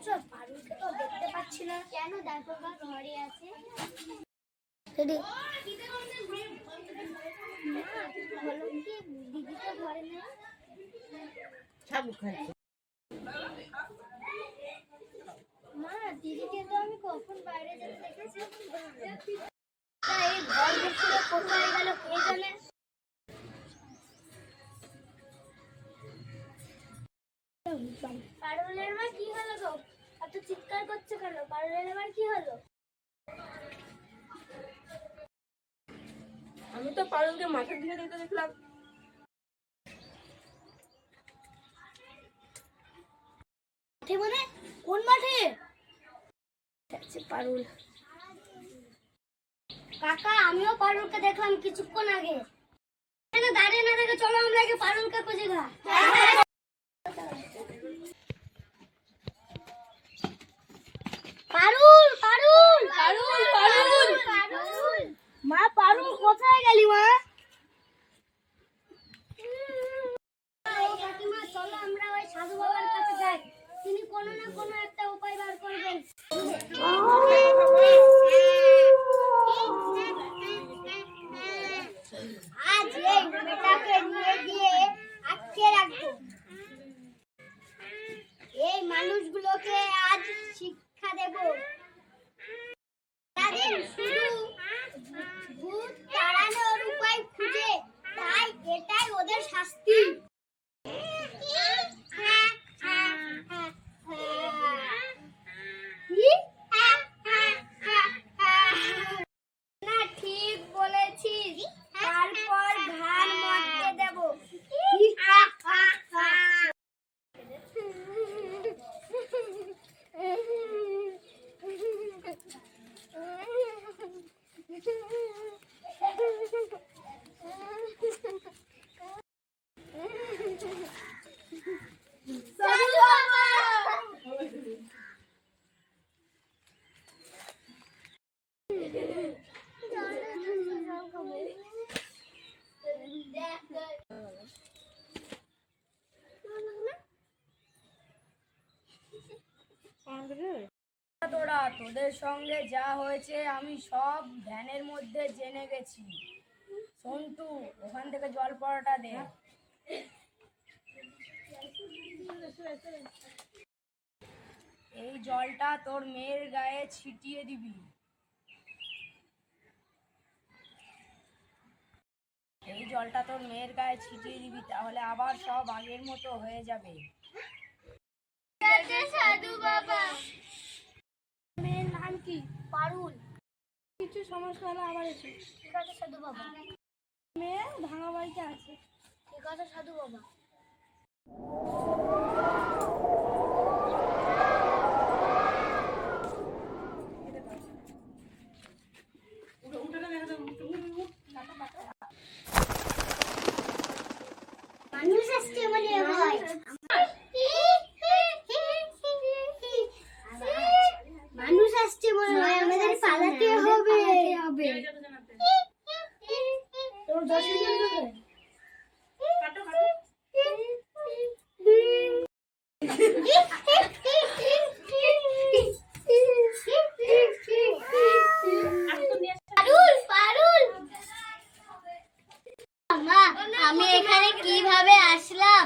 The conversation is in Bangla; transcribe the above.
বলছো? পারুলকে তো দেখতে পাচ্ছি না। কেন? দেখো বা ঘরে আছে। বলো কি দিদি তো ঘরে নেই? মা দিদিকে তো আমি কখন বাইরে যেতে দেখেছি। এই ঘর ভিতরে কোথায় গেল কে জানে? পারুলের মা কি হলো গো? এত চিৎকার করছো কেন? পারুলের মা কি হলো? আমি তো পারুলকে মাঠের দিকে যেতে দেখলাম। মাঠে মানে কোন মাঠে? পারুল কাকা আমিও পারুলকে দেখলাম কিছুক্ষণ আগে। এখানে দাঁড়িয়ে না দেখে চলো আমরা আগে পারুলকে খুঁজে গা। পারুল পারুল পারুল পারুল পারুল মা পারুল কোথায় গেলি মা? কাকিমা চলো আমরা ওই সাধু বাবার কাছে যাই, তিনি কোনো না কোনো একটা উপায় বার করবেন। আজ এই মেয়েটাকে নিয়ে গিয়ে আটকে রাখবো। এই মানুষগুলোকে আজ শিক্ষা দেব। তাদের শুধু ভূত তাড়ানোর উপায় খুঁজে, তাই এটাই ওদের শাস্তি। না ঠিক বলেছিস, তারপর ঘাড় মটকে দেব। তোরা তোদের সঙ্গে যা হয়েছে আমি সব ভ্যানের মধ্যে জেনে গেছি। সন্টু ওখান থেকে জল পড়াটা দে। এই জলটা তোর মেয়ের গায়ে ছিটিয়ে দিবি। এই জলটা তোর মেয়ের গায়ে ছিটিয়ে দিবি, তাহলে আবার সব আগের মতো হয়ে যাবে। সাধু বাবা। মেয়ের নাম কি? পারুল। কিছু সমস্যা হলে আবার এসো। ঠিক আছে সাধু বাবা। মেয়ে ভাঙা বাড়িতে আছে। ঠিক আছে সাধু বাবা। মানুষ আসছে মনে হয়। মানুষ আসছে মনে হয়, আমাদের পালাতে হবে। তোর দর্শন করবে? আমি এখানে কিভাবে আসলাম?